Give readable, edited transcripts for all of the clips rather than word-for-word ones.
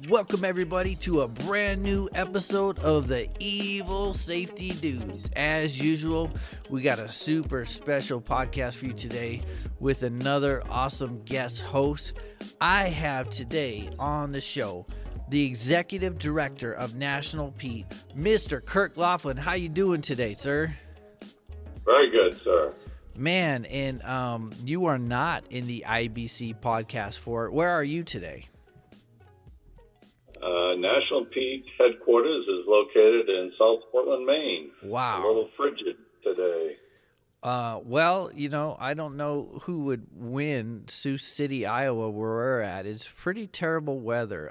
Welcome everybody to a brand new episode of the Evil Safety Dudes. As usual, we got a super special podcast for you today with another awesome guest host. I have today on the show the Executive Director of National Pete, Mr. Kirk Laflin. How you doing today, sir? Very good, sir. Man, and you are not in the IBC podcast for it. Where are you today? National Peak headquarters is located in South Portland, Maine. Wow. A little frigid today. Well, I don't know who would win Sioux City, Iowa, where we're at. It's pretty terrible weather.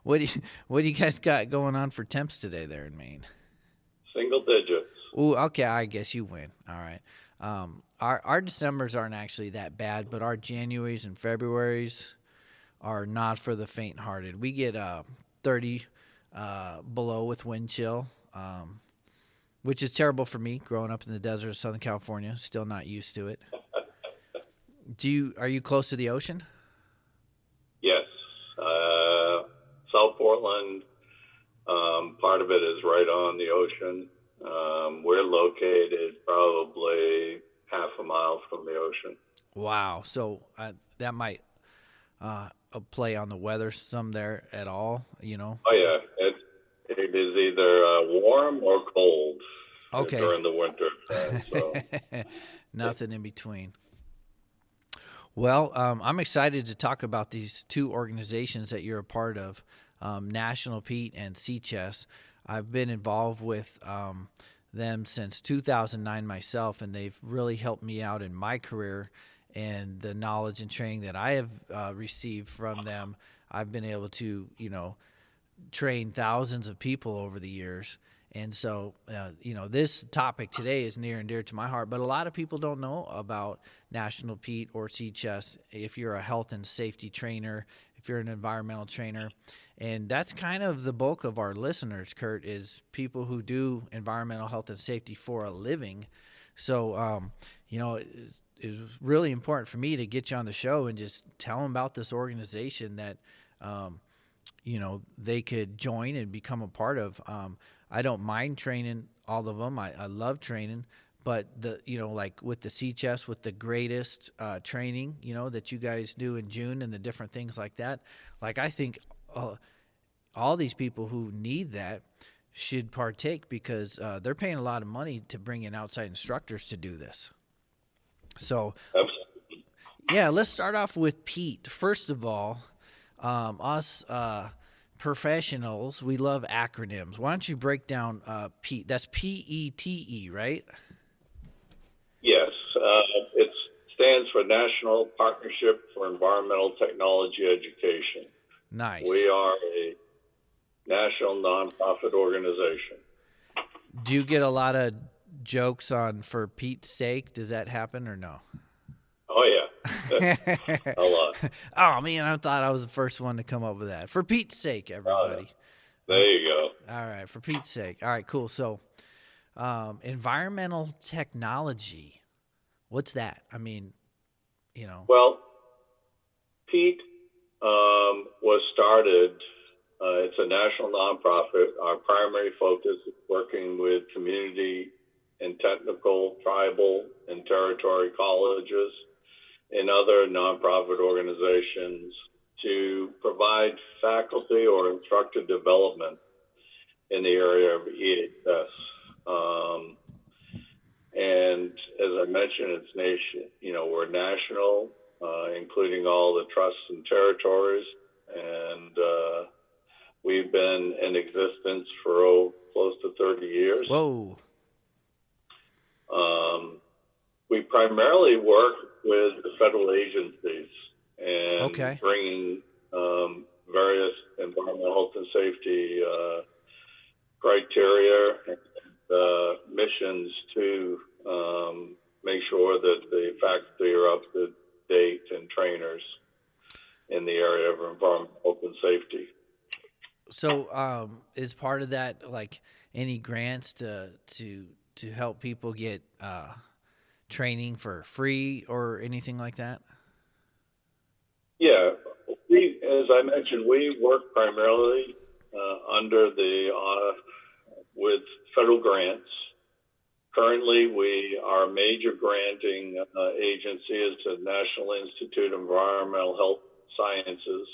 What do you guys got going on for temps today there in Maine? Single digits. Ooh, okay, I guess you win. All right. Our Decembers aren't actually that bad, but our Januaries and Februaries are not for the faint-hearted. We get 30 below with wind chill, which is terrible for me growing up in the desert of Southern California. Still not used to it. Are you close to the ocean? Yes. South Portland, part of it is right on the ocean. We're located probably half a mile from the ocean. Wow. So that might play on the weather some there at all, Oh, yeah. It is either warm or cold during the winter time. So. Nothing in between. Well, I'm excited to talk about these two organizations that you're a part of, National Pete and CCHES. I've been involved with them since 2009 myself, and they've really helped me out in my career and the knowledge and training that I have received from them. I've been able to, train thousands of people over the years. And so, this topic today is near and dear to my heart, but a lot of people don't know about National Pete or CCHES if you're a health and safety trainer, if you're an environmental trainer. And that's kind of the bulk of our listeners, Kurt, is people who do environmental health and safety for a living. So, it was really important for me to get you on the show and just tell them about this organization that, they could join and become a part of. I don't mind training all of them. I love training, but like with the CCHES, with the greatest training, that you guys do in June and the different things like that. Like, I think all these people who need that should partake because they're paying a lot of money to bring in outside instructors to do this. So, yeah, let's start off with Pete. First of all, us professionals, we love acronyms. Why don't you break down Pete? That's PETE, right? Yes. It stands for National Partnership for Environmental Technology Education. Nice. We are a national nonprofit organization. Do you get a lot of jokes on "for Pete's sake"? Does that happen or no? Oh yeah, a lot. Oh man, I thought I was the first one to come up with that. For Pete's sake, everybody. There you go. All right, for Pete's sake. All right, cool. So, environmental technology. What's that? I mean, Well, Pete was started. It's a national nonprofit. Our primary focus is working with community and technical, tribal, and territory colleges and other nonprofit organizations to provide faculty or instructor development in the area of EHS. And as I mentioned, it's nation. We're national, including all the trusts and territories, and we've been in existence for close to 30 years. Whoa. We primarily work with the federal agencies and bringing various environmental health and safety criteria and missions to make sure that the faculty are up to date and trainers in the area of environmental health and safety. So, is part of that like any grants to help people get training for free or anything like that? Yeah, as I mentioned, we work primarily under with federal grants. Currently, our major granting agency is the National Institute of Environmental Health Sciences,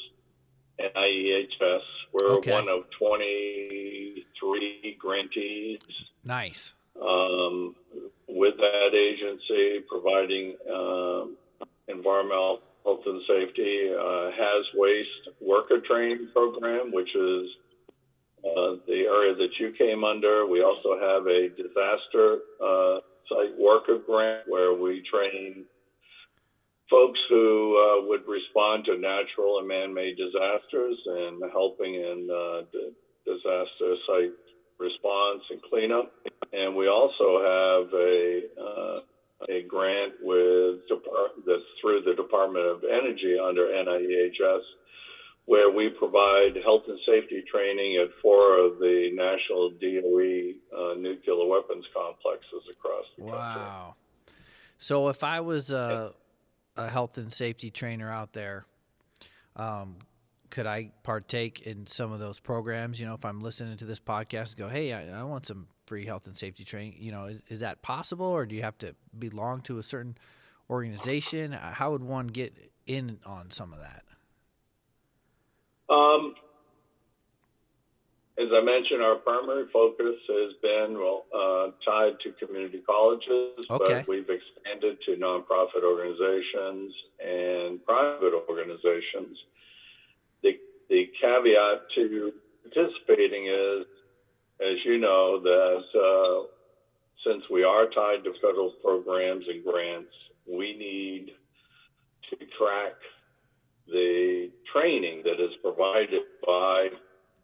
NIEHS. We're Okay. one of 23 grantees. Nice. With that agency, providing environmental health and safety, has waste worker training program, which is the area that you came under. We also have a disaster site worker grant where we train folks who would respond to natural and man-made disasters and helping in disaster site response and cleanup. And we also have a grant that's through the Department of Energy under NIEHS, where we provide health and safety training at 4 of the national DOE nuclear weapons complexes across the country. Wow. So if I was a health and safety trainer out there, could I partake in some of those programs? If I'm listening to this podcast and go, hey, I want some free health and safety training, is that possible, or do you have to belong to a certain organization? How would one get in on some of that? As I mentioned, our primary focus has been tied to community colleges, Okay. but we've expanded to nonprofit organizations and private organizations. The caveat to participating is, as you know, that since we are tied to federal programs and grants, we need to track the training that is provided by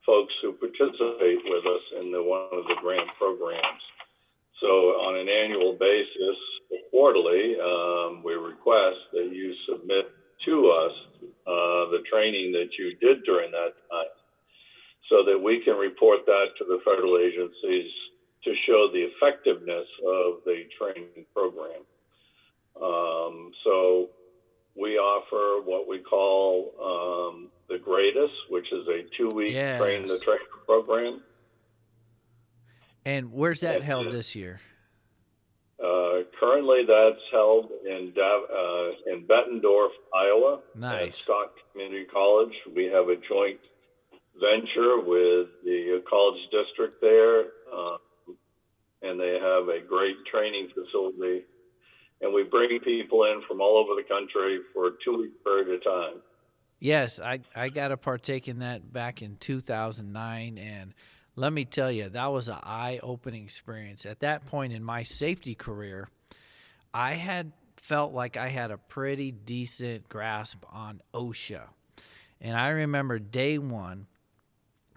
folks who participate with us in one of the grant programs. So on an annual basis, quarterly, we request that you submit to us the training that you did during that time, so that we can report that to the federal agencies to show the effectiveness of the training program. So we offer what we call the Greatest, which is a 2-week train the trainer program. And where's that held this year? Currently, that's held in Bettendorf, Iowa, Nice. at Scott Community College. We have a joint venture with the college district there, and they have a great training facility. And we bring people in from all over the country for a 2-week period of time. Yes, I got to partake in that back in 2009, and let me tell you, that was an eye-opening experience. At that point in my safety career, I had felt like I had a pretty decent grasp on OSHA. And I remember day one,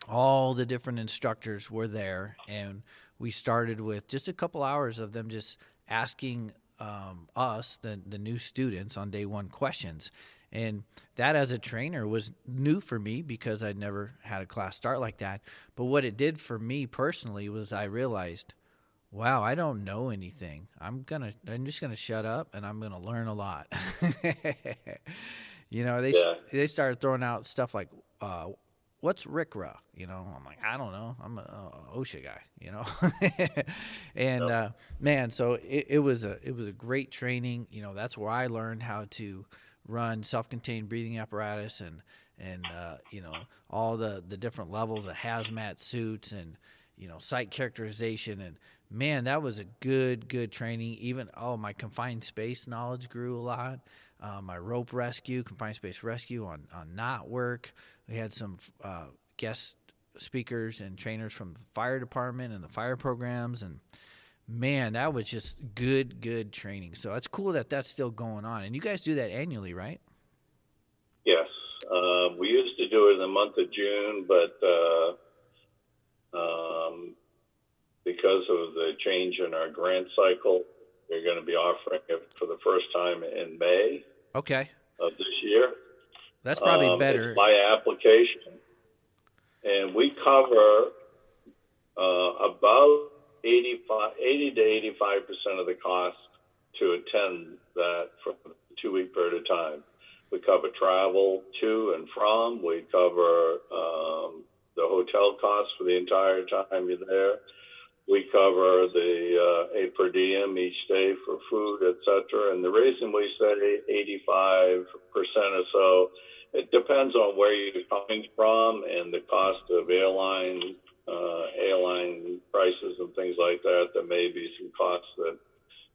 all the different instructors were there, and we started with just a couple hours of them just asking us, the new students, on day one questions. And that, as a trainer, was new for me because I'd never had a class start like that. But what it did for me personally was I realized, wow, I don't know anything. I'm just gonna shut up and I'm gonna learn a lot. They started throwing out stuff like, what's RCRA? I'm like, I don't know. I'm a OSHA guy, and man, so it was a great training. That's where I learned how to run self-contained breathing apparatus and all the different levels of hazmat suits and site characterization. And man, that was a good training. Even my confined space knowledge grew a lot. My rope rescue, confined space rescue on knot work. We had some guest speakers and trainers from the fire department and the fire programs, and man, that was just good training. So it's cool that that's still going on. And you guys do that annually, right? Yes. We used to do it in the month of June, but because of the change in our grant cycle, we're going to be offering it for the first time in May of this year. That's probably better. It's by application. And we cover about 80 to 85% of the cost to attend that for a 2-week period of time. We cover travel to and from. We cover the hotel costs for the entire time you're there. We cover the a per diem each day for food, etc. And the reason we say 85% or so, it depends on where you're coming from and the cost of airline prices and things like that. There may be some costs that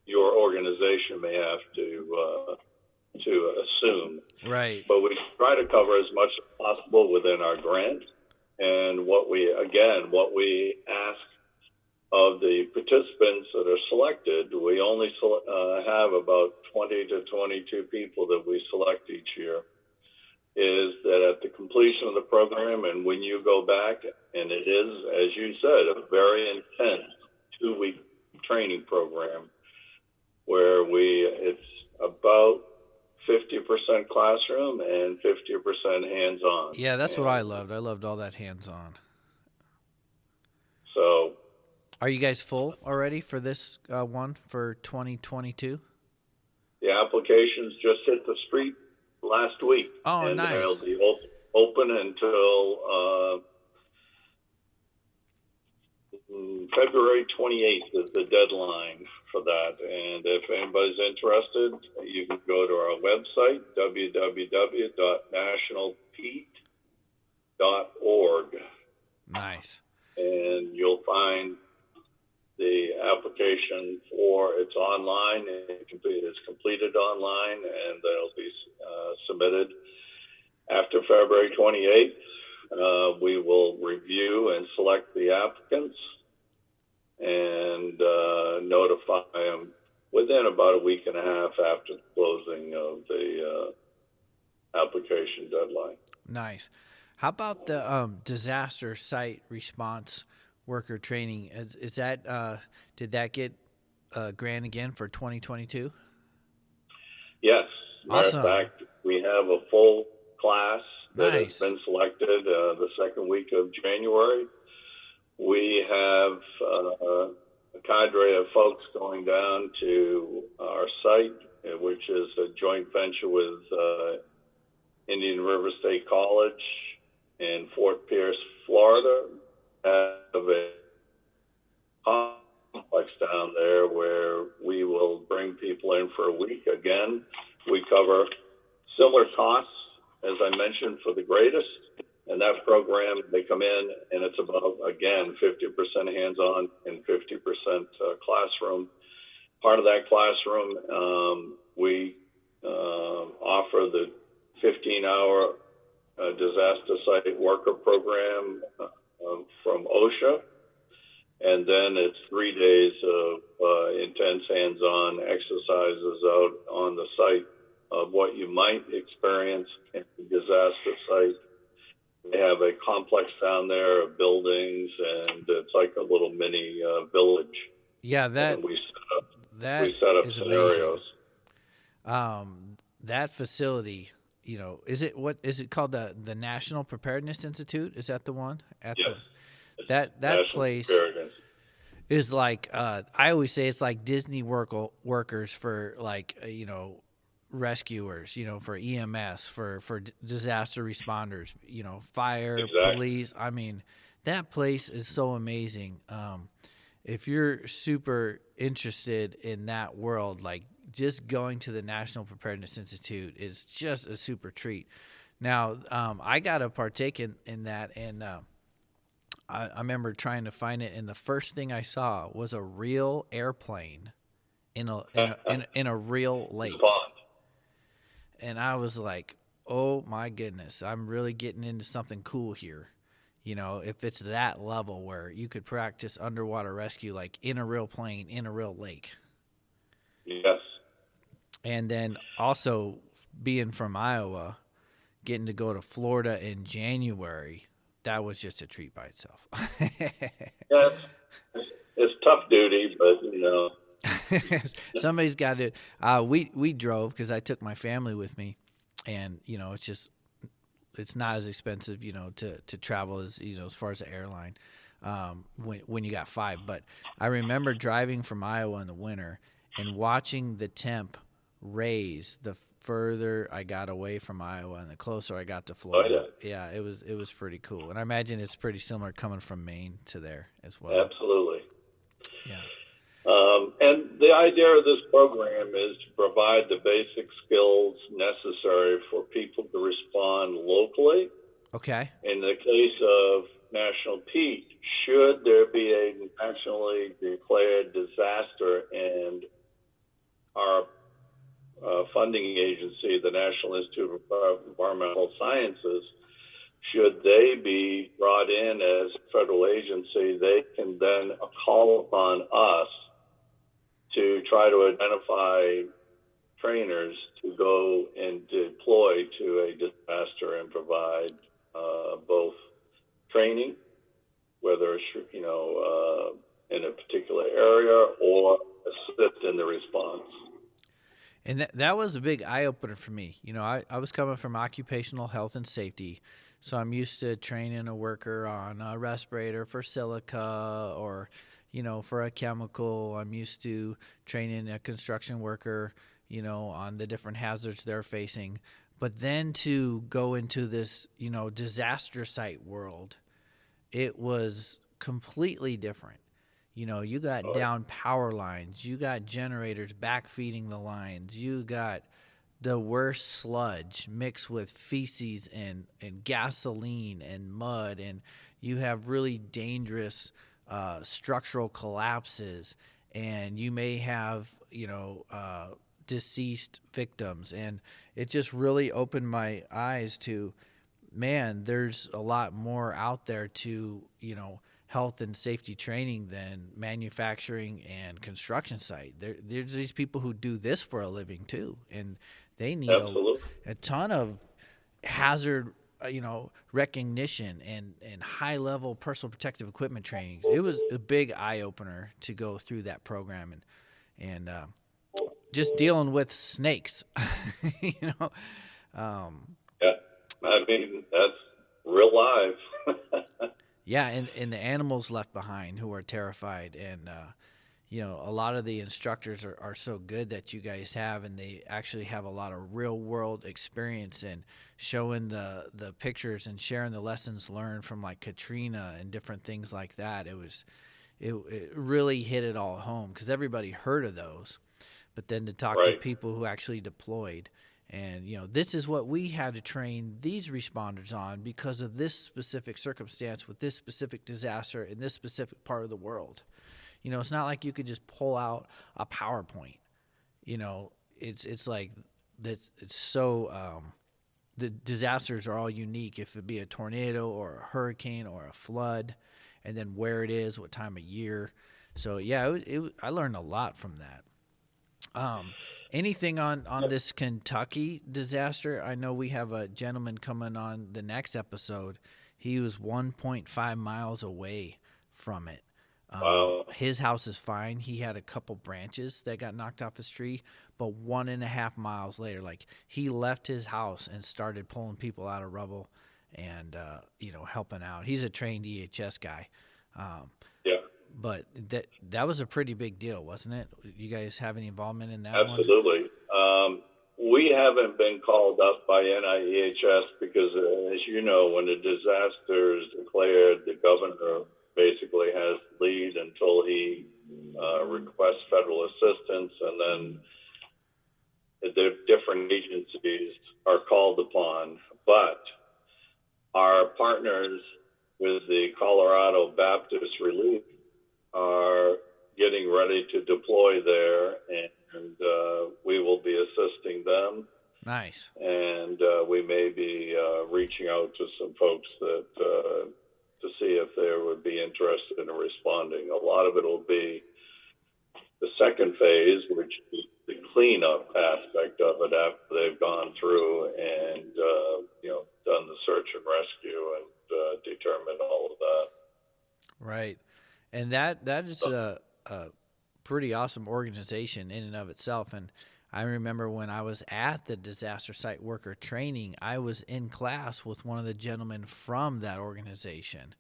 your organization may have to assume. Right. But we try to cover as much as possible within our grant. And what we ask of the participants that are selected, we only have about 20 to 22 people that we select each year, is that at the completion of the program, and when you go back, and it is, as you said, a very intense 2-week training program where it's about 50% classroom and 50% hands-on. Yeah, that's what I loved. I loved all that hands-on. So, are you guys full already for this one for 2022? The applications just hit the street last week. Oh, and nice. They'll be open until February 28th is the deadline for that. And if anybody's interested, you can go to our website, www.nationalpeat.org. Nice. And you'll find the application it's online, and it's completed online, and they'll be submitted after February 28th. We will review and select the applicants and notify them within about a week and a half after the closing of the application deadline. Nice. How about the disaster site response worker training? Is that did that get a grant again for 2022? Yes. Awesome. Matter of fact, we have a full class that Nice. has been selected the second week of January. We have a cadre of folks going down to our site, which is a joint venture with Indian River State College in Fort Pierce, Florida. Have a complex down there where we will bring people in for a week. Again, we cover similar costs, as I mentioned, for the greatest. And that program, they come in, and it's about, again, 50% hands-on and 50% classroom. Part of that classroom, we offer the 15-hour disaster site worker program from OSHA. And then it's 3 days of intense hands-on exercises out on the site of what you might experience in a disaster site. They have a complex down there of buildings, and it's like a little mini village. Yeah, and we set up is scenarios. Amazing. That facility, is it called the National Preparedness Institute? Is that the one? Yes. That National place Preparedness is like I always say it's like Disney workers for rescuers, for EMS, for disaster responders, fire, Exactly. police. I mean, that place is so amazing. If you're super interested in that world, like just going to the National Preparedness Institute is just a super treat. Now, I got to partake in that, and I remember trying to find it, and the first thing I saw was a real airplane in a real lake. And I was like, oh my goodness, I'm really getting into something cool here. If it's that level where you could practice underwater rescue, like in a real plane, in a real lake. Yes. And then also being from Iowa, getting to go to Florida in January, that was just a treat by itself. Yeah, it's tough duty, but Somebody's got to. We drove because I took my family with me, and it's not as expensive, to travel as as far as the airline, when you got 5. But I remember driving from Iowa in the winter and watching the temp raise further I got away from Iowa and the closer I got to Oh, Florida. yeah, Yeah, it was pretty cool. And I imagine it's pretty similar coming from Maine to there as well. absolutely. Yeah. And the idea of this program is to provide the basic skills necessary for people to respond locally. Okay. In the case of National Peat, should there be a nationally declared disaster and our funding agency, the National Institute of Environmental Sciences, should they be brought in as a federal agency, they can then call upon us to try to identify trainers to go and deploy to a disaster and provide both training, whether it's in a particular area, or assist in the response. And that was a big eye opener for me. I was coming from occupational health and safety, so I'm used to training a worker on a respirator for silica or, for a chemical. I'm used to training a construction worker, on the different hazards they're facing. But then to go into this, disaster site world, it was completely different. You got down power lines, you got generators backfeeding the lines, you got the worst sludge mixed with feces and gasoline and mud, and you have really dangerous structural collapses, and you may have, deceased victims. And it just really opened my eyes to, man, there's a lot more out there to, health and safety training than manufacturing and construction site. There's these people who do this for a living too, and they need a ton of hazard, recognition and high level personal protective equipment trainings. It was a big eye opener to go through that program and just dealing with snakes, Yeah, I mean that's real life. Yeah, and the animals left behind who are terrified. And, a lot of the instructors are so good that you guys have, and they actually have a lot of real world experience and showing the pictures and sharing the lessons learned from like Katrina and different things like that. It really hit it all home because everybody heard of those. But then to talk to people who actually deployed. And, this is what we had to train these responders on because of this specific circumstance with this specific disaster in this specific part of the world. It's not like you could just pull out a PowerPoint. It's like this. It's so the disasters are all unique. If it be a tornado or a hurricane or a flood, and then where it is, what time of year. So yeah, I learned a lot from that. Anything on this Kentucky disaster? I know we have a gentleman coming on the next episode. He was 1.5 miles away from it. Wow. His house is fine. He had a couple branches that got knocked off his tree, but 1.5 miles later, like he left his house and started pulling people out of rubble and, helping out. He's a trained EHS guy. Yeah. But that was a pretty big deal, wasn't it? You guys have any involvement in that? Absolutely. We haven't been called up by NIEHS because, as you know, when a disaster is declared, the governor basically has the lead until he requests federal assistance, and then the different agencies are called upon. But our partners with the Colorado Baptist Relief are getting ready to deploy there, and we will be assisting them. Nice. And we may be reaching out to some folks that to see if they would be interested in responding. A lot of it will be the second phase, which is the cleanup aspect of it after they've gone through and done the search and rescue and determined all of that. Right. And that is a pretty awesome organization in and of itself. And I remember when I was at the disaster site worker training, I was in class with one of the gentlemen from that organization.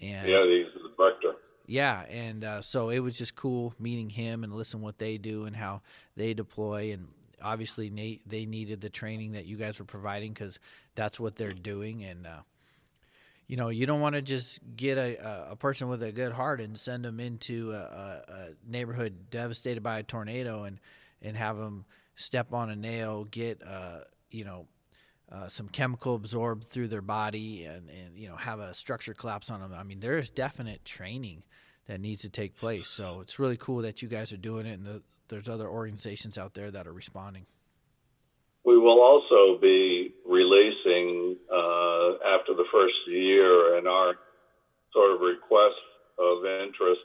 And yeah, he's the director. Yeah, and so it was just cool meeting him and listening what they do and how they deploy. And obviously they needed the training that you guys were providing because that's what they're doing. And you don't want to just get a person with a good heart and send them into a neighborhood devastated by a tornado and have them step on a nail, get some chemical absorbed through their body, and have a structure collapse on them. I mean, there is definite training that needs to take place. So it's really cool that you guys are doing it, and there's other organizations out there that are responding. We will also be releasing after the first year, and our sort of request of interest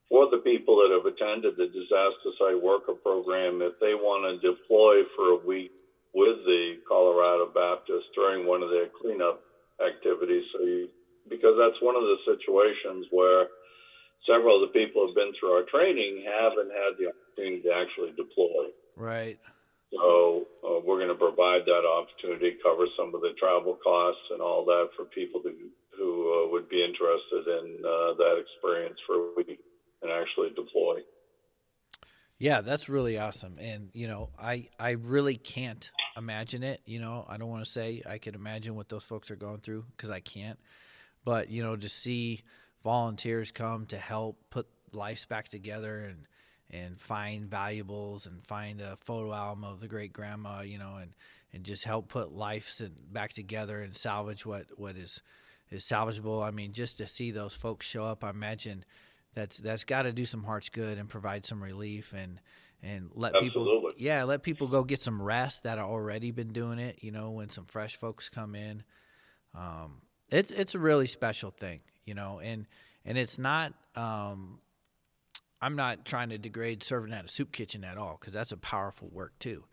for the people that have attended the disaster site worker program, if they want to deploy for a week with the Colorado Baptist during one of their cleanup activities. Because that's one of the situations where several of the people who have been through our training haven't had the opportunity to actually deploy. Right. So we're going to provide that opportunity, cover some of the travel costs and all that for people who would be interested in that experience for a week and actually deploy. Yeah, that's really awesome. And, I really can't imagine it. I don't want to say I could imagine what those folks are going through because I can't. But, to see volunteers come to help put lives back together and find valuables and find a photo album of the great grandma, and just help put lives back together and salvage what is salvageable. I mean, just to see those folks show up, I imagine that's got to do some hearts good and provide some relief and let Absolutely. let people go get some rest that have already been doing it, when some fresh folks come in. It's a really special thing, and it's not, I'm not trying to degrade serving at a soup kitchen at all, because that's a powerful work too.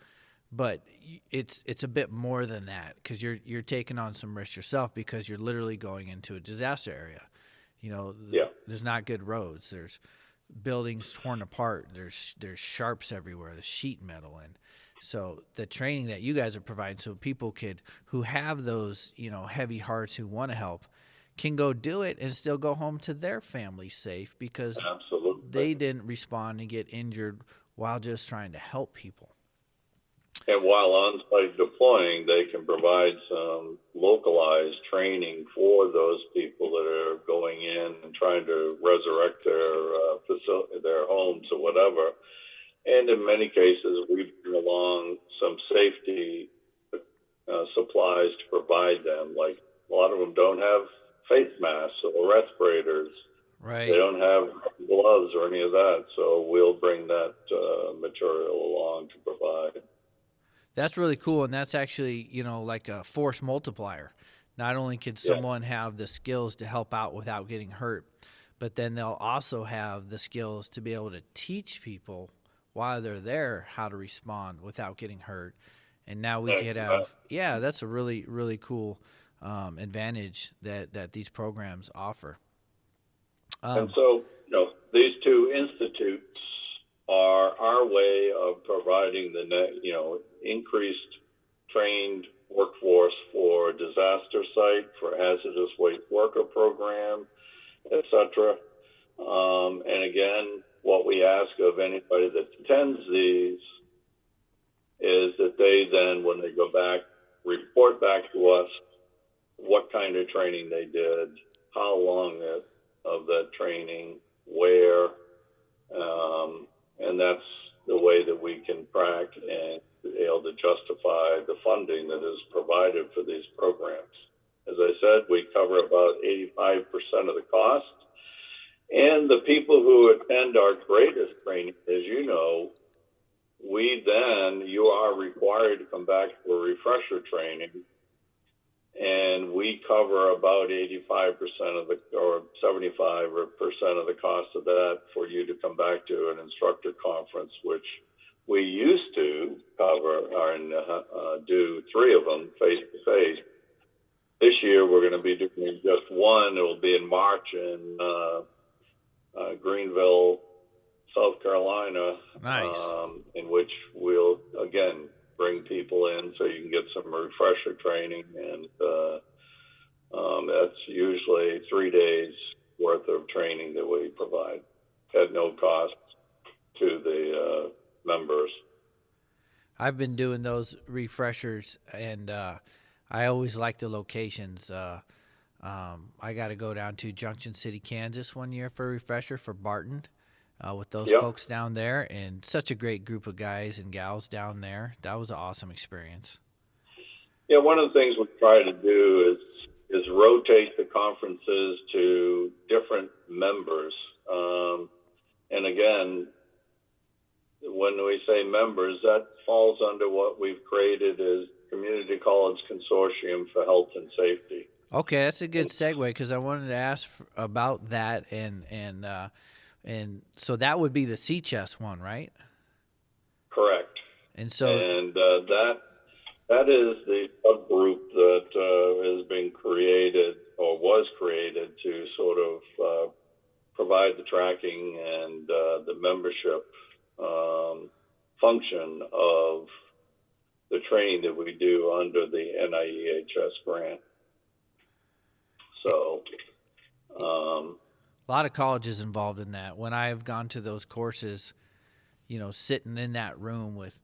But it's a bit more than that, because you're taking on some risk yourself, because you're literally going into a disaster area. There's not good roads. There's buildings torn apart. There's sharps everywhere. There's sheet metal, and so the training that you guys are providing, so people who have those heavy hearts who want to help, can go do it and still go home to their family safe, because Absolutely. they didn't respond and get injured while just trying to help people. And while on-site deploying, they can provide some localized training for those people that are going in and trying to resurrect their homes or whatever. And in many cases, we bring along some safety supplies to provide them. Like, a lot of them don't have face masks or respirators. Right. They don't have gloves or any of that. So we'll bring that material along to provide. That's really cool, and that's actually, like a force multiplier. Not only could someone have the skills to help out without getting hurt, but then they'll also have the skills to be able to teach people while they're there how to respond without getting hurt. And now we could have, that's a really, really cool advantage that these programs offer. And so, these two institutes are our way of providing the increased trained workforce for disaster site, for hazardous waste worker program, etc. And again, what we ask of anybody that attends these is that they then, when they go back, report back to us what kind of training they did, how long of that training, where, and that's the way that we can track and be able to justify the funding that is provided for these programs. As I said, we cover about 85% of the cost. And the people who attend our greatest training, as you know, you are required to come back for refresher training. And we cover about 85% or 75% of the cost of that for you to come back to an instructor conference, which we used to cover and do 3 of them face to face. This year we're going to be doing just one. It will be in March in Greenville, South Carolina. Nice. In which we'll again bring people in so you can get some refresher training, and that's usually 3 days worth of training that we provide at no cost to the members. I've been doing those refreshers, and I always like the locations. I got to go down to Junction City, Kansas one year for a refresher for Barton with those Yep. folks down there, and such a great group of guys and gals down there. That was an awesome experience. Yeah, one of the things we try to do is rotate the conferences to different members. And again, when we say members, that falls under what we've created as Community College Consortium for Health and Safety. Okay, that's a good segue because I wanted to ask about that, and so that would be the CHES one, right? Correct. And so, And that is the subgroup that has been created or was created to sort of provide the tracking and the membership function of the training that we do under the NIEHS grant. So, a lot of colleges involved in that. When I've gone to those courses, sitting in that room with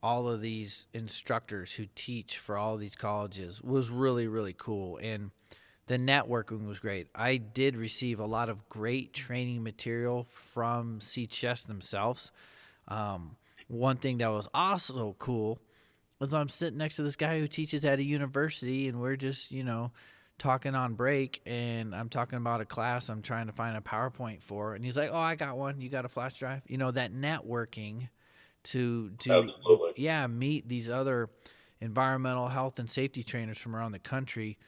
all of these instructors who teach for all these colleges was really, really cool. And the networking was great. I did receive a lot of great training material from CHS themselves. One thing that was also cool was I'm sitting next to this guy who teaches at a university, and we're just, talking on break, and I'm talking about a class I'm trying to find a PowerPoint for, and he's like, "Oh, I got one. You got a flash drive?" That networking to absolutely. meet these other environmental health and safety trainers from around the country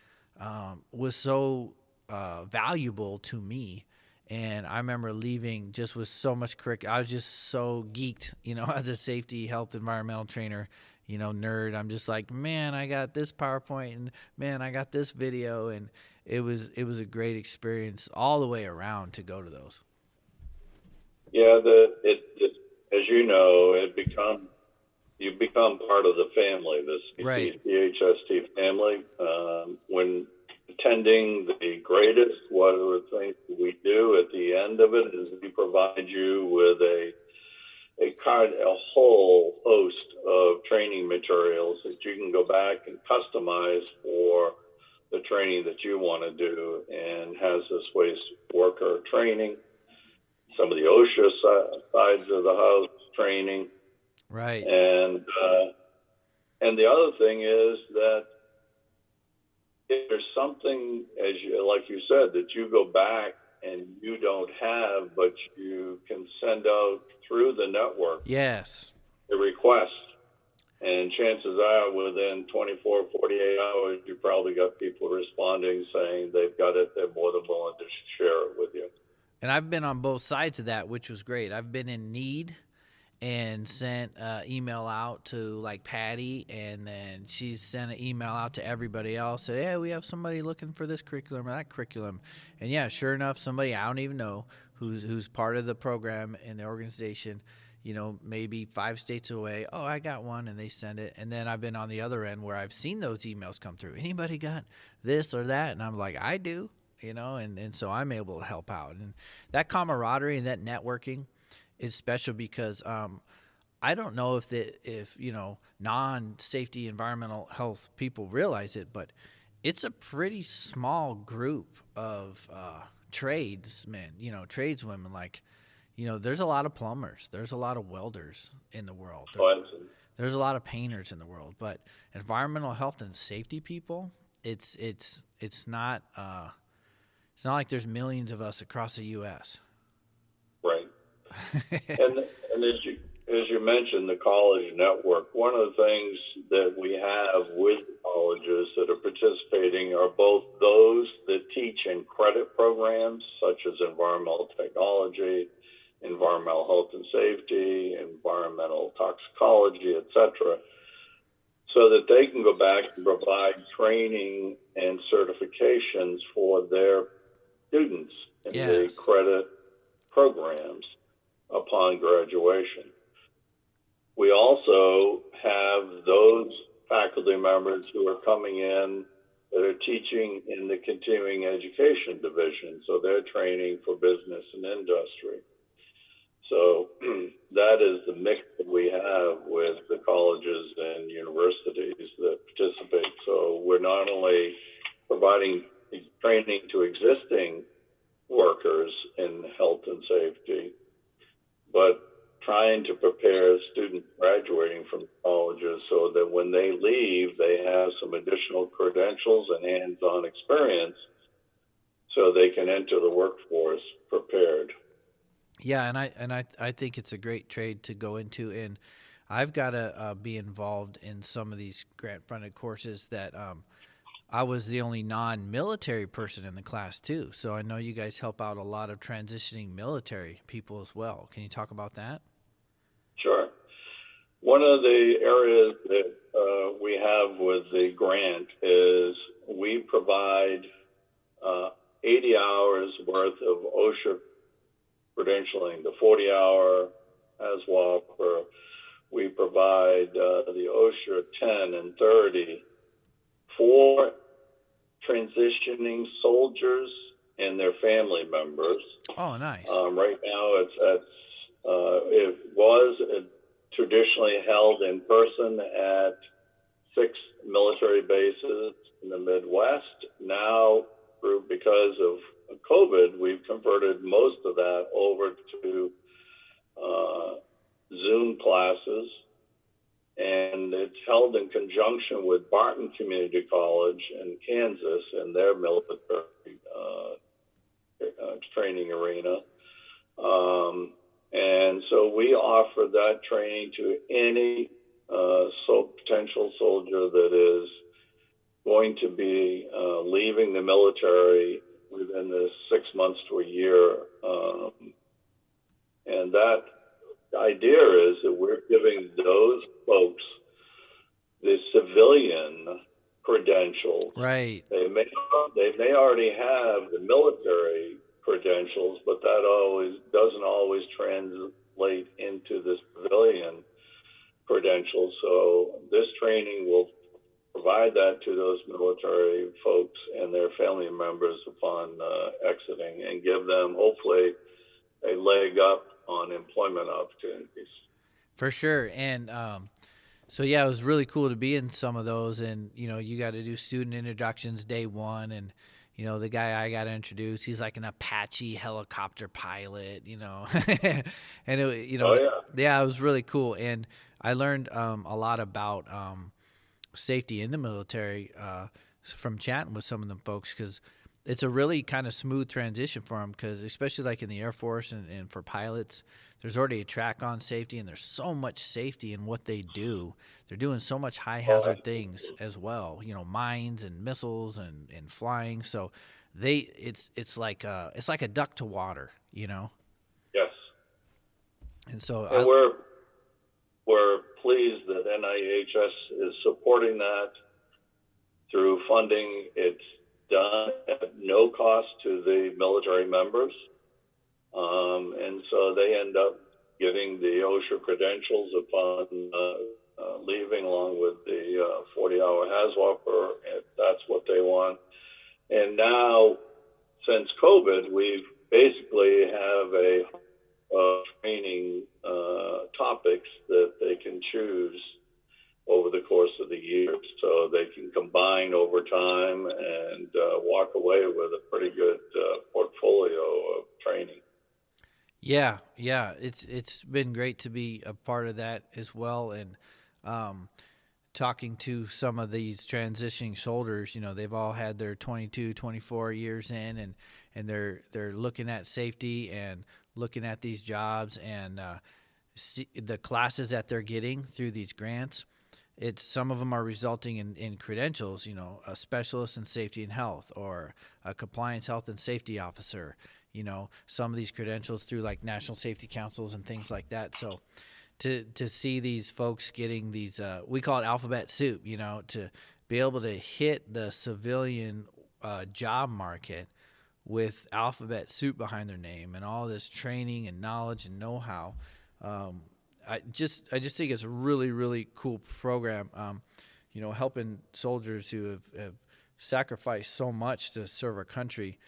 was so valuable to me. And I remember leaving just with so much I was just so geeked, as a safety, health, environmental trainer, nerd. I'm just like, man, I got this PowerPoint, and man, I got this video, and it was a great experience all the way around to go to those. Yeah, as you know, you become part of the family, this Right. CHST family. When attending the greatest, one of the things we do at the end of it is we provide you with a whole host of training materials that you can go back and customize for the training that you want to do, and hazardous waste worker training, some of the OSHA sides of the house training. Right. And the other thing is that if there's something, like you said, that you go back and you don't have, but you can send out through the network Yes. a request, and chances are within 24, 48 hours, you probably got people responding saying they've got it, they're more than willing to share it with you. And I've been on both sides of that, which was great. I've been in need and sent an email out to like Patty, and then she sent an email out to everybody else. Said, "Yeah, we have somebody looking for this curriculum or that curriculum." And yeah, sure enough, somebody I don't even know who's part of the program in the organization, maybe 5 states away. "Oh, I got one," and they send it. And then I've been on the other end where I've seen those emails come through. Anybody got this or that? And I'm like, I do, and so I'm able to help out. And that camaraderie and that networking is special because I don't know if non-safety environmental health people realize it, but it's a pretty small group of tradesmen, tradeswomen. Like, there's a lot of plumbers, there's a lot of welders in the world, there's a lot of painters in the world, but environmental health and safety people, it's not like there's millions of us across the U.S. Right. and as you mentioned, the college network, one of the things that we have with colleges that are participating are both those that teach in credit programs such as environmental technology, environmental health and safety, environmental toxicology, etc., so that they can go back and provide training and certifications for their students in the credit programs upon graduation. We also have those faculty members who are coming in that are teaching in the continuing education division, so they're training for business and industry. So that is the mix that we have with the colleges and universities that participate. So we're not only providing training to existing workers in health and safety, but trying to prepare students graduating from colleges so that when they leave, they have some additional credentials and hands-on experience so they can enter the workforce prepared. Yeah, and I think it's a great trade to go into, and I've got to be involved in some of these grant-funded courses that I was the only non-military person in the class too. So I know you guys help out a lot of transitioning military people as well. Can you talk about that? Sure. One of the areas that we have with the grant is we provide 80 hours worth of OSHA credentialing, the 40-hour ASWAP, we provide the OSHA 10 and 30 for transitioning soldiers and their family members. Oh, nice. Right now, it was traditionally held in person at 6 military bases in the Midwest. Now, because of COVID, we've converted most of that over to Zoom classes, and it's held in conjunction with Barton Community College in Kansas and their military training arena. And so we offer that training to any potential soldier that is going to be leaving the military within the 6 months to a year. And that idea is that we're giving those folks the civilian credentials. Right. They may already have the military credentials, but that doesn't always translate into the civilian credentials. So this training will provide that to those military folks and their family members upon exiting, and give them hopefully a leg up on employment opportunities. For sure. And so yeah, it was really cool to be in some of those, and you got to do student introductions day one, and the guy I got to introduce, he's like an Apache helicopter pilot, and yeah, it was really cool, and I learned a lot about safety in the military from chatting with some of them folks, because it's a really kind of smooth transition for them, because especially like in the Air Force and for pilots, there's already a track on safety, and there's so much safety in what they do. They're doing so much high hazard things as well, mines and missiles and flying. So it's like a duck to water, Yes. And so we're pleased that NIHS is supporting that through funding. It's done at no cost to the military members. And so they end up getting the OSHA credentials upon leaving, along with the 40-hour HAZWOP, if that's what they want. And now, since COVID, we basically have a training topics that they can choose over the course of the year, so they can combine over time and walk away with a pretty good portfolio of training. Yeah, it's been great to be a part of that as well, and talking to some of these transitioning soldiers, they've all had their 22, 24 years in, and they're looking at safety and looking at these jobs, and the classes that they're getting through these grants. Some of them are resulting in credentials, a specialist in safety and health, or a compliance health and safety officer, some of these credentials through like national safety councils and things like that. So to see these folks getting these, we call it alphabet soup, to be able to hit the civilian job market with alphabet soup behind their name and all this training and knowledge and know-how. I just think it's a really, really cool program, helping soldiers who have sacrificed so much to serve our country.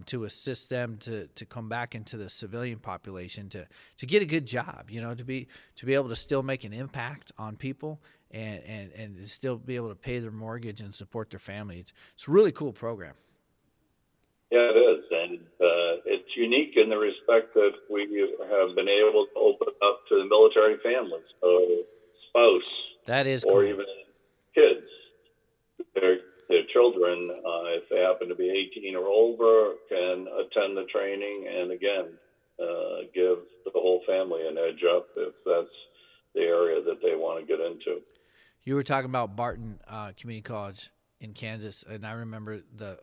to assist them to come back into the civilian population to get a good job, to be able to still make an impact on people and still be able to pay their mortgage and support their family. It's a really cool program. Yeah, it is, and it's unique in the respect that we have been able to open up to the military families, so spouse, That is or cool. even kids, their children, if they happen to be 18 or older, can attend the training and again give the whole family an edge up if that's the area that they want to get into. You were talking about Barton Community College in Kansas, and I remember the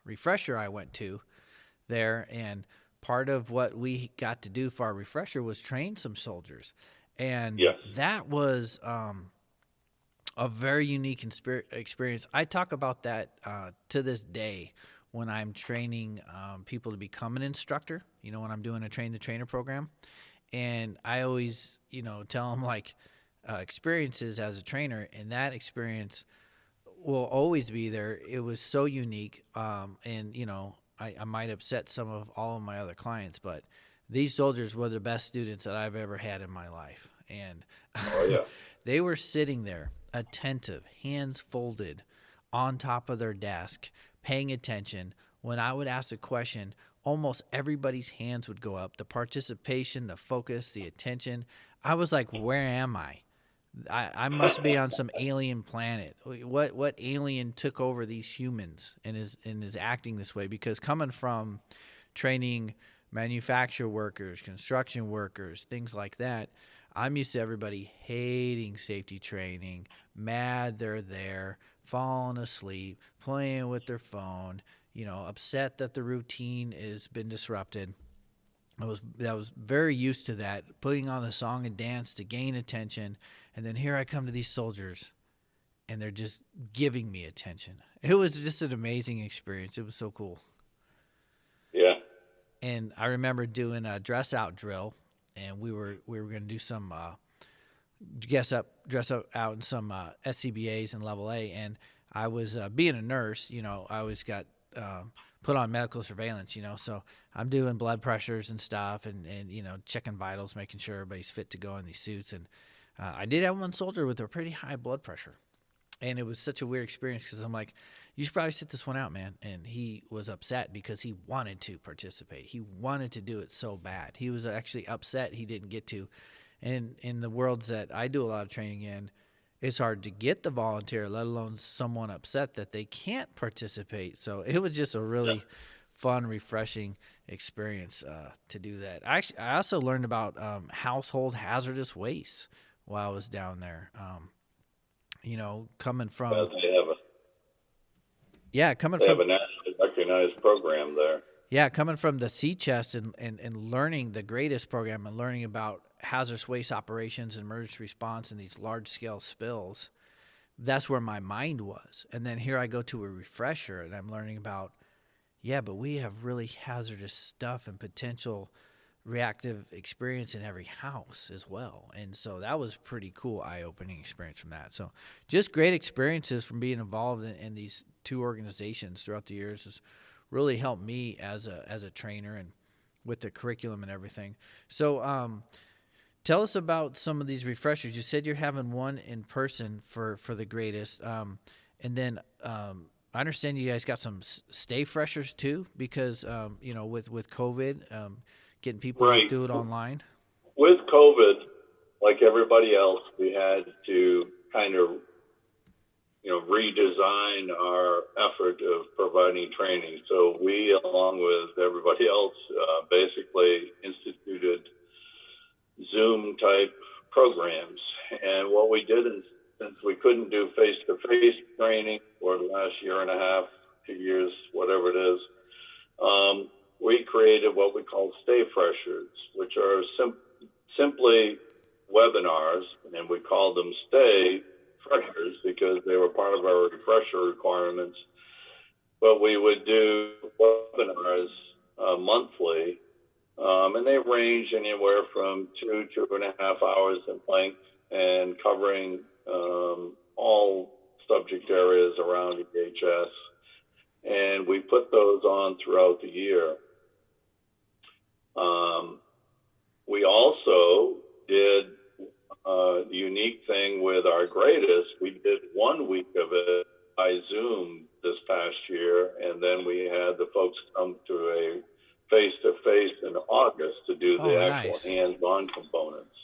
refresher I went to there, and part of what we got to do for our refresher was train some soldiers, and Yes. that was a very unique experience. I talk about that to this day when I'm training people to become an instructor, when I'm doing a train the trainer program, and I always tell them like experiences as a trainer, and that experience will always be there. It was so unique, and I might upset all of my other clients, but these soldiers were the best students that I've ever had in my life, and they were sitting there attentive, hands folded on top of their desk, paying attention. When I would ask a question, almost everybody's hands would go up. The participation, the focus, the attention. I was like, where am I? I must be on some alien planet. What alien took over these humans and is acting this way? Because coming from training manufacturer workers, construction workers, things like that, I'm used to everybody hating safety training, mad they're there, falling asleep, playing with their phone, upset that the routine has been disrupted. I was very used to that, putting on the song and dance to gain attention, and then here I come to these soldiers, and they're just giving me attention. It was just an amazing experience. It was so cool. Yeah. And I remember doing a dress out drill, and we were going to do some dress out in some SCBAs and level A, and I was being a nurse. I always got put on medical surveillance, so I'm doing blood pressures and stuff and checking vitals, making sure everybody's fit to go in these suits. And I did have one soldier with a pretty high blood pressure, and it was such a weird experience because I'm like, you should probably sit this one out, man. And he was upset because he wanted to participate. He wanted to do it so bad. He was actually upset he didn't get to. And in the worlds that I do a lot of training in, it's hard to get the volunteer, let alone someone upset that they can't participate. So it was just a really fun, refreshing experience to do that. I also learned about household hazardous waste while I was down there. Coming from they have a nationally recognized program there. Yeah, coming from the sea chest and learning the greatest program and learning about hazardous waste operations and emergency response and these large-scale spills, that's where my mind was. And then here I go to a refresher, and I'm learning about, but we have really hazardous stuff and potential reactive experience in every house as well. And so that was pretty cool, eye-opening experience from that. So just great experiences from being involved in these two organizations throughout the years has really helped me as a trainer and with the curriculum and everything. So tell us about some of these refreshers. You said you're having one in person for the greatest. And then I understand you guys got some stay freshers too, because, with COVID, getting people to do it online. With COVID, like everybody else, we had to kind of, redesign our effort of providing training. So we, along with everybody else, basically instituted Zoom-type programs. And what we did is, since we couldn't do face-to-face training for the last year and a half, 2 years, whatever it is, we created what we call Stay Freshers, which are simply webinars, and we called them Stay Freshers because they were part of our refresher requirements. But we would do webinars monthly, and they range anywhere from 2.5 hours in length and covering all subject areas around EHS. And we put those on throughout the year. We also did the unique thing with our greatest. We did 1 week of it by Zoom this past year, and then we had the folks come to a face-to-face in August to do the actual nice. hands-on components.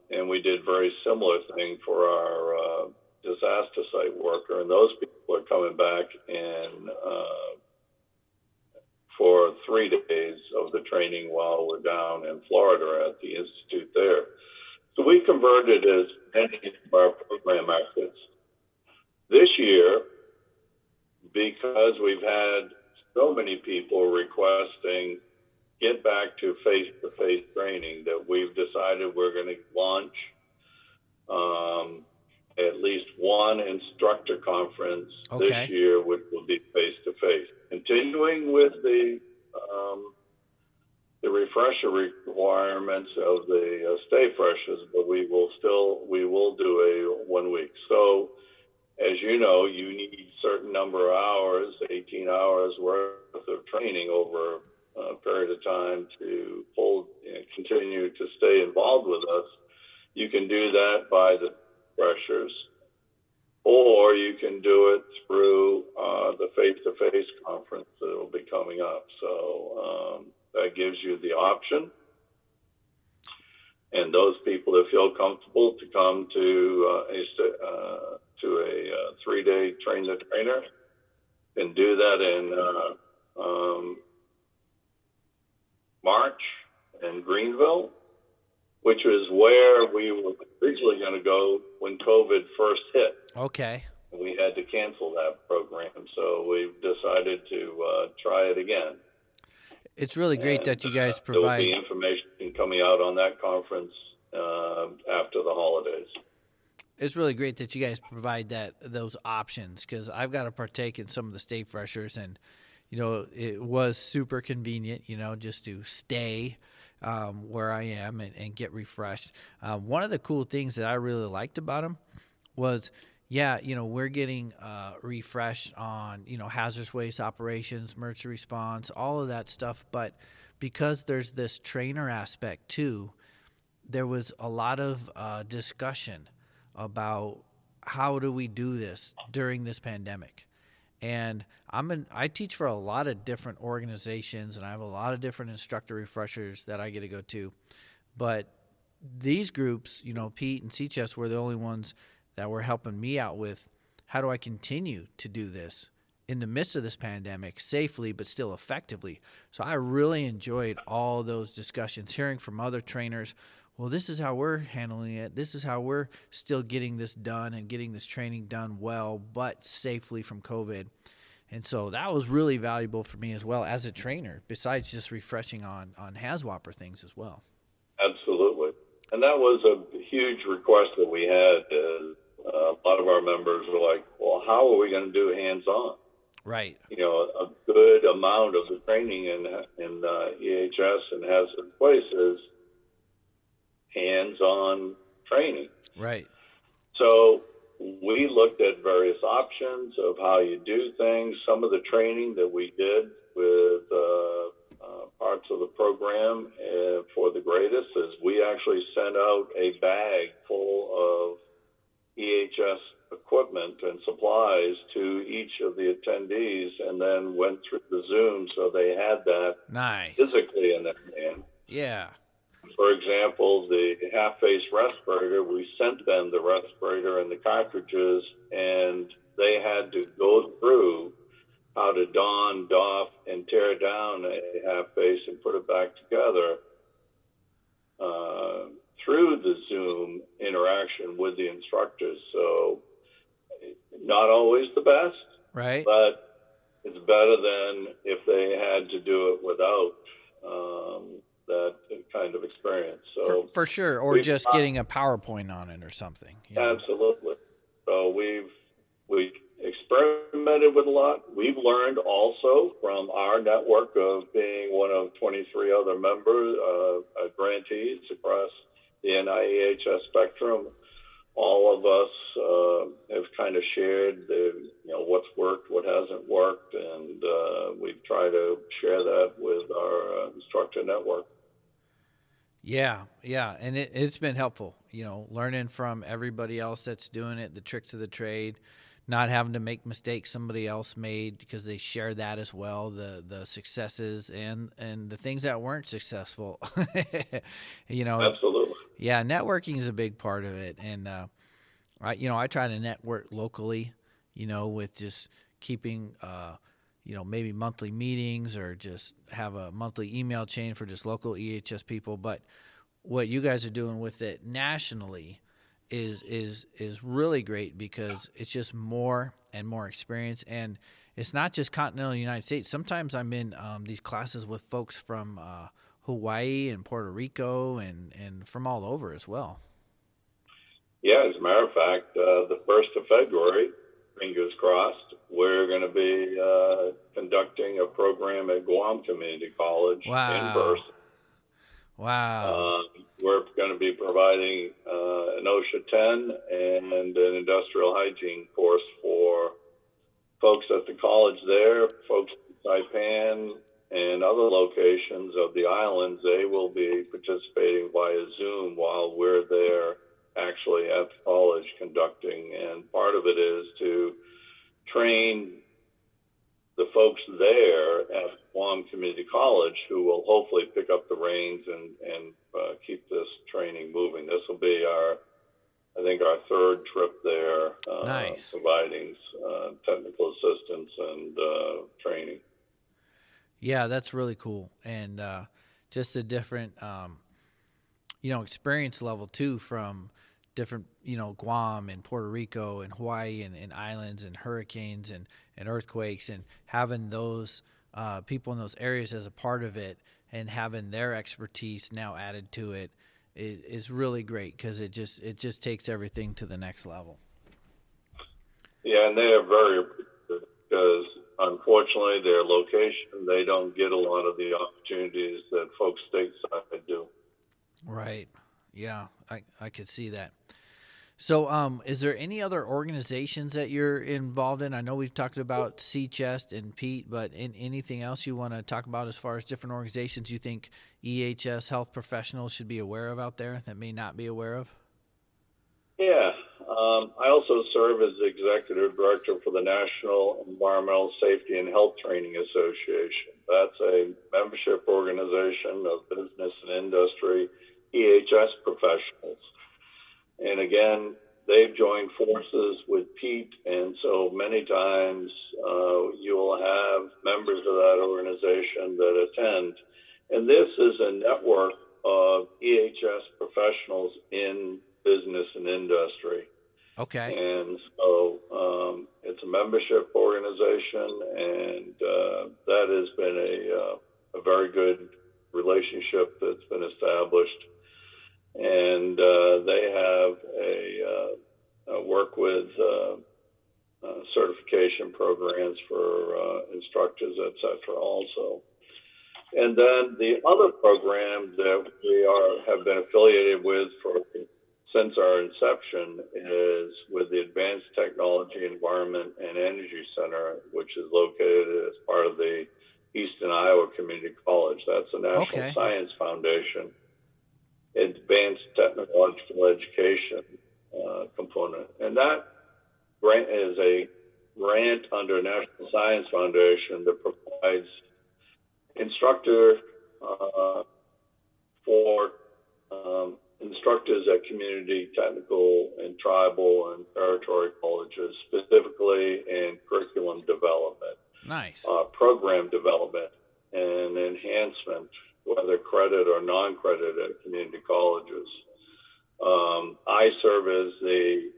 And we did very similar thing for our disaster site worker, and those people are coming back and for 3 days of the training while we're down in Florida at the institute there. So we converted as many of our program efforts. This year, because we've had so many people requesting get back to face-to-face training, that we've decided we're going to launch at least one instructor conference this year, which will be face-to-face. Continuing with the refresher requirements of the stay freshers, but we will do a 1 week. So, as you know, you need certain number of hours, 18 hours worth of training over a period of time to continue to stay involved with us. You can do that by the freshers, or you can do it through the face-to-face conference that will be coming up. So that gives you the option. And those that feel comfortable to come to a 3-day train the trainer can do that in March in Greenville, which is where we were originally going to go when COVID first hit. Okay. We had to cancel that program, so we've decided to try it again. It's really great that you guys There will provide. be information coming out on that conference after the holidays. It's really great that you guys provide those options, because I've got to partake in some of the state freshers, and it was super convenient, just to stay where I am and get refreshed. One of the cool things that I really liked about them was, we're getting refreshed on, hazardous waste operations, emergency response, all of that stuff. But because there's this trainer aspect too, there was a lot of discussion about how do we do this during this pandemic. And I teach for a lot of different organizations, and I have a lot of different instructor refreshers that I get to go to. But these groups, Pete and CHS, were the only ones that were helping me out with how do I continue to do this in the midst of this pandemic safely but still effectively. So I really enjoyed all those discussions, hearing from other trainers. Well, this is how we're handling it. This is how we're still getting this done and getting this training done well, but safely from COVID. And so that was really valuable for me as well as a trainer, besides just refreshing on HAZWOPER things as well. Absolutely. And that was a huge request that we had. A lot of our members were like, well, how are we going to do hands-on? Right. A good amount of the training in EHS and hazardous waste is hands-on training. Right. So we looked at various options of how you do things. Some of the training that we did with parts of the program for the greatest is we actually sent out a bag full of EHS equipment and supplies to each of the attendees, and then went through the Zoom so they had that physically in their hand. Yeah. For example, the half-face respirator, we sent them the respirator and the cartridges, and they had to go through how to don, doff, and tear down a half-face and put it back together through the Zoom interaction with the instructors. So not always the best, right? But it's better than if they had to do it without that kind of experience. So for sure, or just getting a PowerPoint on it or something. Absolutely. So we experimented with a lot. We've learned also from our network of being one of 23 other members, grantees across the NIEHS spectrum. all of us have kind of shared what's worked, what hasn't worked, and we try to share that with our instructor network. Yeah, yeah, and it's been helpful, learning from everybody else that's doing it, the tricks of the trade, not having to make mistakes somebody else made because they share that as well, the successes and the things that weren't successful. Absolutely. Yeah, networking is a big part of it, and I try to network locally, with just keeping, maybe monthly meetings or just have a monthly email chain for just local EHS people. But what you guys are doing with it nationally is really great because it's just more and more experience, and it's not just continental United States. Sometimes I'm in these classes with folks from Hawaii and Puerto Rico and from all over as well. Yeah, as a matter of fact, the 1st of February, fingers crossed, we're going to be conducting a program at Guam Community College in Wow. person. Wow. We're going to be providing an OSHA 10 and an industrial hygiene course for folks at the college there, folks in Saipan and other locations of the islands. They will be participating via Zoom while we're there actually at the college conducting. And part of it is to train the folks there at Guam Community College who will hopefully pick up the reins and keep this training moving. This will be our 3rd trip there, Nice. providing technical assistance and training. Yeah, that's really cool, and just a different, experience level too from different, Guam and Puerto Rico and Hawaii and islands and hurricanes and earthquakes, and having those people in those areas as a part of it and having their expertise now added to it is really great because it just takes everything to the next level. Yeah, and they are very appreciative because unfortunately their location, they don't get a lot of the opportunities that folks stateside do. Right. Yeah, I could see that. So, is there any other organizations that you're involved in? I know we've talked about C-Chest and Pete, but anything else you want to talk about as far as different organizations you think EHS health professionals should be aware of out there that may not be aware of? Yeah, I also serve as the executive director for the National Environmental Safety and Health Training Association. That's a membership organization of business and industry EHS professionals. And again, they've joined forces with Pete, and so many times you will have members of that organization that attend. And this is a network of EHS professionals in business and industry. Okay. And so it's a membership organization, and that has been a very good relationship that's been established. And they have a work with certification programs for instructors, et cetera, also. And then the other program that we have been affiliated with since our inception is with the Advanced Technology, Environment, and Energy Center, which is located as part of the Eastern Iowa Community College. That's a National Science Foundation Advanced Technological Education component. And that grant is a grant under National Science Foundation that provides instructor for instructors at community, technical, and tribal and territory colleges, specifically in curriculum development, program development, and enhancement, whether credit or non-credit at community colleges. I serve as the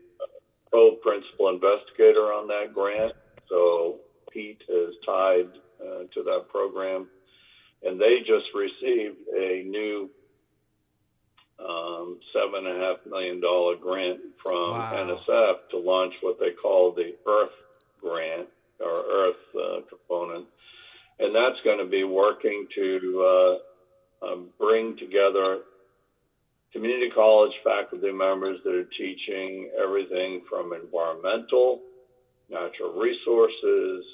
co-principal investigator on that grant, so Pete is tied to that program. And they just received a new $7.5 million grant from NSF to launch what they call the Earth grant, or Earth component. And that's going to be working to bring together community college faculty members that are teaching everything from environmental, natural resources,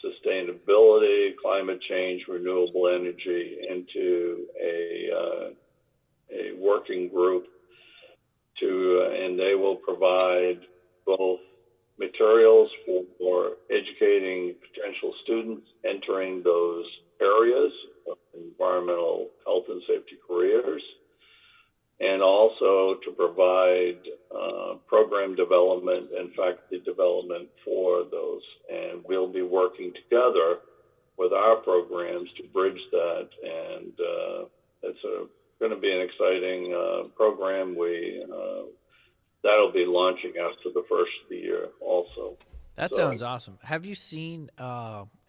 sustainability, climate change, renewable energy into a working group and they will provide both materials for educating potential students entering those areas of environmental health and safety careers, and also to provide program development and faculty development for those. And we'll be working together with our programs to bridge that. And it's going to be an exciting program. That'll be launching after the first of the year also. That sounds awesome. Have you seen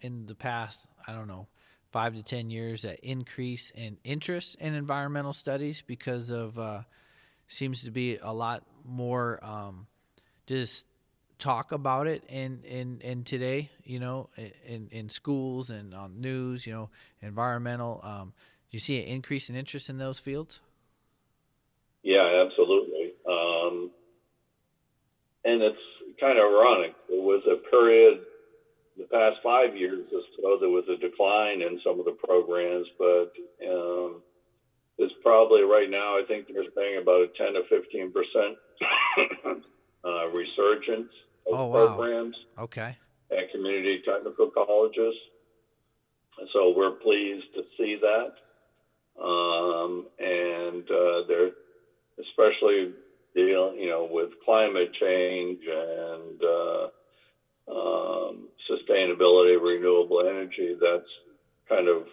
in the past, I don't know, 5 to 10 years, an increase in interest in environmental studies because of seems to be a lot more just talk about it in today, in schools and on news, environmental. Do you see an increase in interest in those fields? Yeah, absolutely. And it's kind of ironic. There was a period the past 5 years or so, there was a decline in some of the programs, but it's probably right now, I think they're saying about a 10 to 15% resurgence of programs at community technical colleges. And so we're pleased to see that. And they're especially dealing, with climate change and sustainability, renewable energy. That's kind of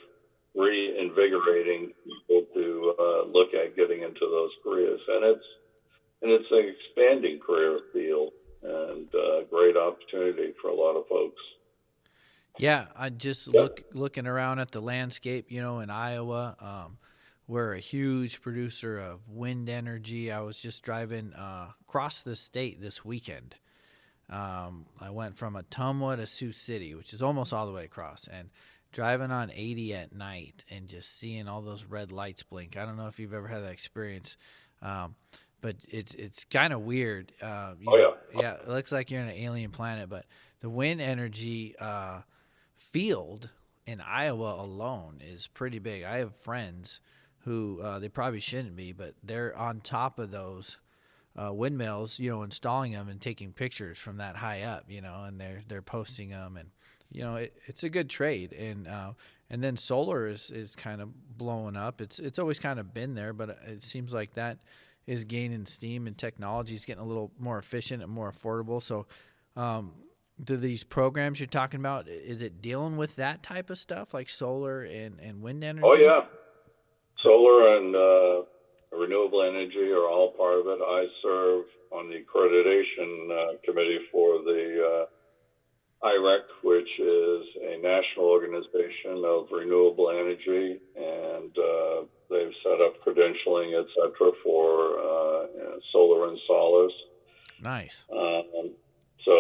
reinvigorating people to look at getting into those careers, and it's an expanding career field and a great opportunity for a lot of folks. Yeah, I just looking around at the landscape, in Iowa. We're a huge producer of wind energy. I was just driving across the state this weekend. I went from Ottumwa to Sioux City, which is almost all the way across, and driving on 80 at night and just seeing all those red lights blink. I don't know if you've ever had that experience, but it's kind of weird. Yeah, it looks like you're in an alien planet, but the wind energy field in Iowa alone is pretty big. I have friends who they probably shouldn't be, but they're on top of those windmills, installing them and taking pictures from that high up, and they're posting them, and it's a good trade. And then solar is kind of blowing up. It's always kind of been there, but it seems like that is gaining steam, and technology is getting a little more efficient and more affordable. So do these programs you're talking about, is it dealing with that type of stuff like solar and wind energy? Oh yeah, solar and renewable energy are all part of it. I serve on the accreditation committee for the IREC, which is a national organization of renewable energy, and they've set up credentialing, et cetera, for solar installers. Nice. So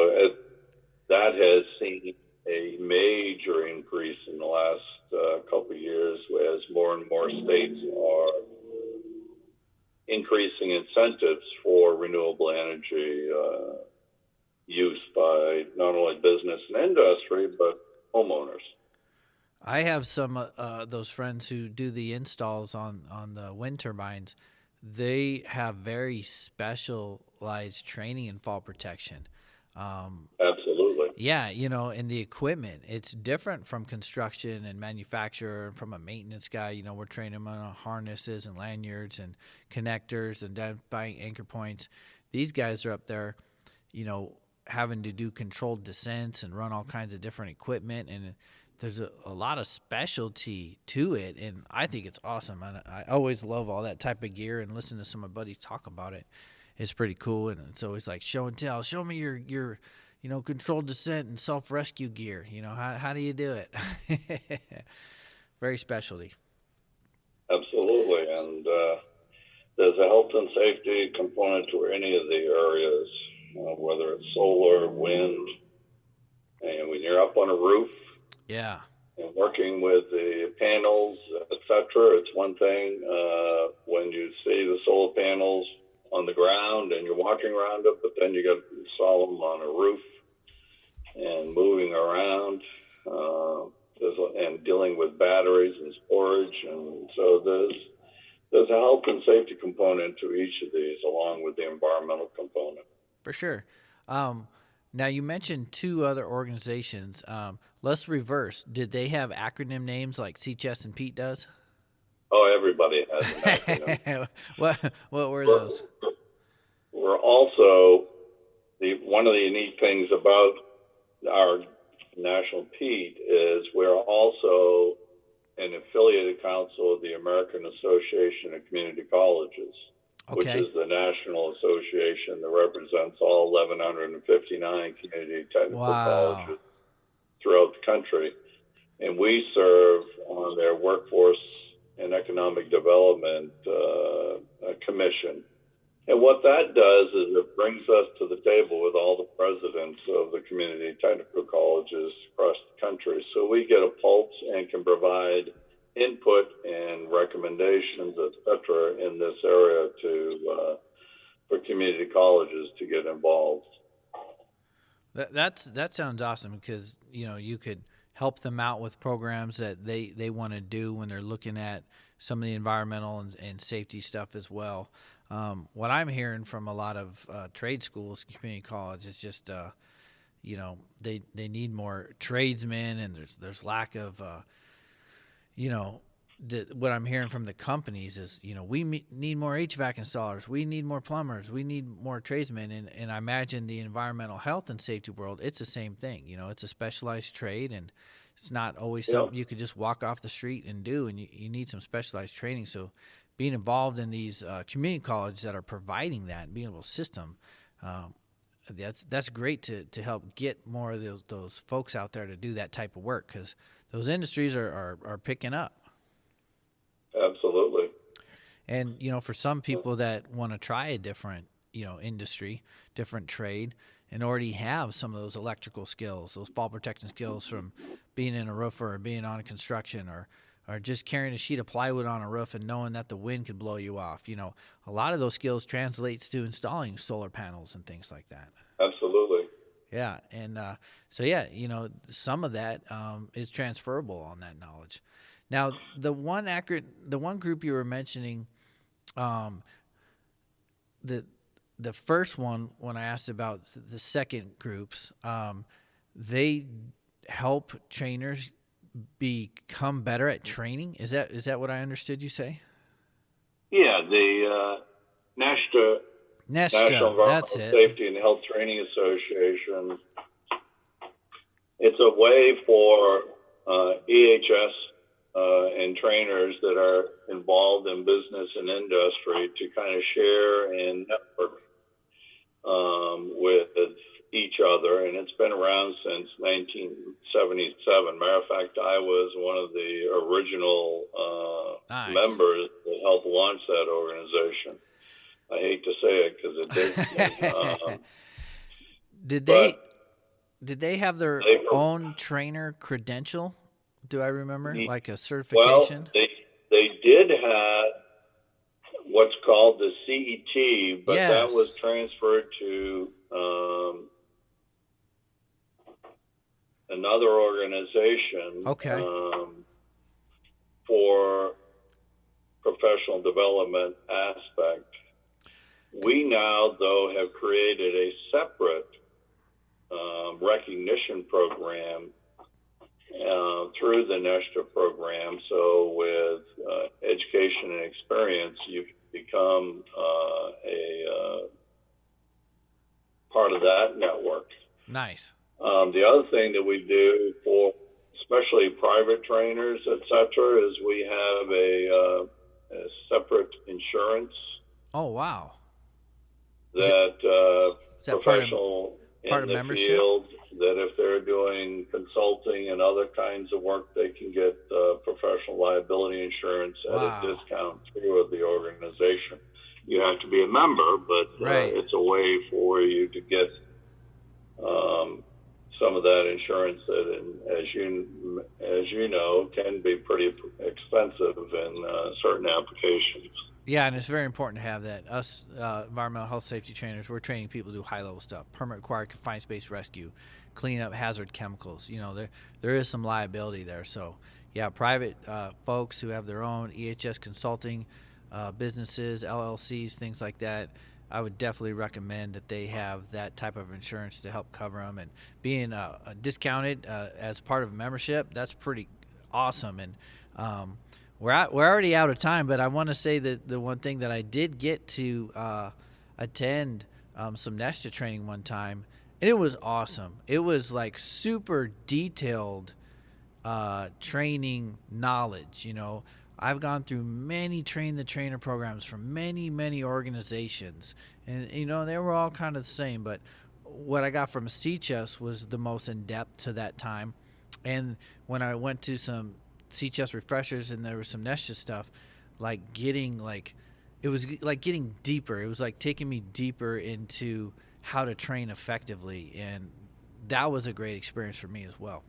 that has seen a major increase in the last couple of years as more and more states are increasing incentives for renewable energy use by not only business and industry, but homeowners. I have some those friends who do the installs on the wind turbines. They have very specialized training in fall protection. Absolutely. Yeah, and the equipment, it's different from construction and manufacturer and from a maintenance guy. We're training them on harnesses and lanyards and connectors and identifying anchor points. These guys are up there, having to do controlled descents and run all kinds of different equipment, and there's a lot of specialty to it, and I think it's awesome. And I always love all that type of gear, and listen to some of my buddies talk about it. It's pretty cool, and it's always like show and tell. Show me your controlled descent and self-rescue gear. How do you do it? Very specialty. Absolutely, and there's a health and safety component to any of the areas, whether it's solar, wind, and when you're up on a roof, yeah, and working with the panels, etc. It's one thing when you see the solar panels on the ground and you're walking around it, but then you got to install them on a roof and moving around and dealing with batteries and storage. And so there's a health and safety component to each of these, along with the environmental component. For sure. Now, you mentioned two other organizations. Let's reverse. Did they have acronym names like CHES and Pete does? Oh, everybody has an acronym. What were those? We're also, one of the unique things about our National Pete is we're also an affiliated council of the American Association of Community Colleges, which is the national association that represents all 1,159 community technical colleges throughout the country. And we serve on their Workforce and Economic Development Commission. And what that does is it brings us to the table with all the presidents of the community technical colleges across the country. So we get a pulse and can provide input and recommendations, et cetera, in this area for community colleges to get involved. That sounds awesome, because you could help them out with programs that they want to do when they're looking at some of the environmental and safety stuff as well. What I'm hearing from a lot of trade schools, community college, is just they need more tradesmen, and there's lack of what I'm hearing from the companies is, we need more HVAC installers, we need more plumbers, we need more tradesmen, and I imagine the environmental health and safety world, it's the same thing. It's a specialized trade, and it's not always something you could just walk off the street and do, and you need some specialized training. So being involved in these community colleges that are providing that and being able to system, that's great to help get more of those folks out there to do that type of work, because those industries are picking up. Absolutely. And, for some people that want to try a different, industry, different trade, and already have some of those electrical skills, those fall protection skills from being in a roofer or being on a construction, or just carrying a sheet of plywood on a roof and knowing that the wind could blow you off. A lot of those skills translates to installing solar panels and things like that. Absolutely. Yeah. And some of that is transferable on that knowledge. Now, the one group you were mentioning, the first one, when I asked about the second groups, they help trainers become better at training. Is that what I understood you say? Yeah, the NESHTA, National Environmental Safety and Health Training Association. It's a way for EHS and trainers that are involved in business and industry to kind of share and network with each other, and it's been around since 1977. Matter of fact, I was one of the original members that helped launch that organization. I hate to say it because it did. Did they have their own trainer credential? Do I remember, like a certification? Well, they did have what's called the CET, but that was transferred to another organization for professional development aspect. We now, though, have created a separate recognition program through the NESHTA program. So with education and experience, you become a part of that network. Nice. The other thing that we do for especially private trainers, et cetera, is we have a separate insurance. Oh, wow. That professional part of membership? Field, that if they're doing consulting and other kinds of work, they can get professional liability insurance at a discount through the organization. You have to be a member, but it's a way for you to get some of that insurance that, as you know, can be pretty expensive in certain applications. Yeah, and it's very important to have that. Us environmental health safety trainers, we're training people to do high level stuff: permit required confined space rescue, clean up hazard chemicals. There is some liability there. So yeah, private folks who have their own EHS consulting businesses, LLCs, things like that, I would definitely recommend that they have that type of insurance to help cover them. And being discounted as part of a membership, that's pretty awesome. And we're already out of time, but I want to say that the one thing that I did get to attend some NESHTA training one time, and it was awesome. It was like super detailed training knowledge. I've gone through many train the trainer programs from many organizations, and they were all kind of the same, but what I got from CHES was the most in depth to that time. And when I went to some CHES refreshers and there was some NESHTA stuff, it was like getting deeper. It was like taking me deeper into how to train effectively, and that was a great experience for me as well.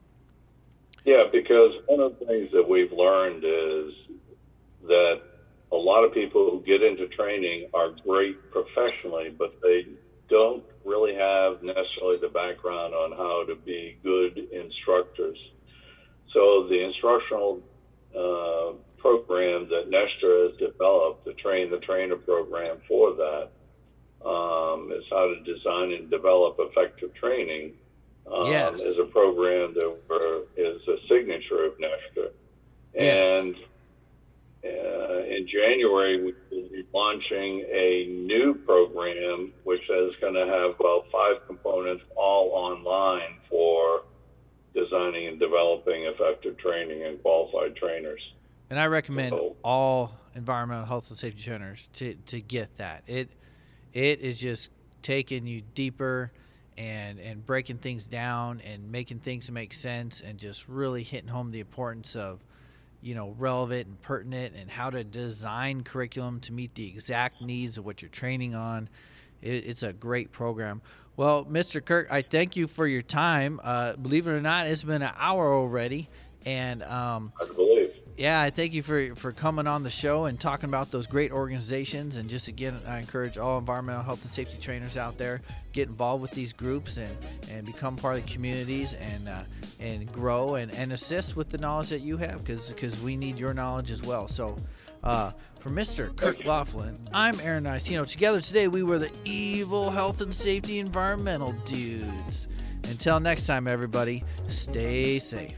Yeah, because one of the things that we've learned is that a lot of people who get into training are great professionally, but they don't really have necessarily the background on how to be good instructors. So the instructional program that NESHTA has developed, the Train the Trainer program for that, is how to design and develop effective training. Yes. Is a program that is a signature of NESHTA. Yes. And in January, we will be launching a new program, which is going to have about 5 components, all online, for designing and developing effective training and qualified trainers. And I recommend all environmental health and safety trainers to get that. It is just taking you deeper and breaking things down and making things make sense, and just really hitting home the importance of relevant and pertinent, and how to design curriculum to meet the exact needs of what you're training on. It's a great program. Well, Mr. Kirk, I thank you for your time. Believe it or not, it's been an hour already, and I believe. Yeah, I thank you for coming on the show and talking about those great organizations. And just again, I encourage all environmental health and safety trainers out there, get involved with these groups and become part of the communities, and grow and assist with the knowledge that you have, because we need your knowledge as well. So for Mr. Kirk Laflin, I'm Aaron Nicino. Together today, we were the evil health and safety environmental dudes. Until next time, everybody, stay safe.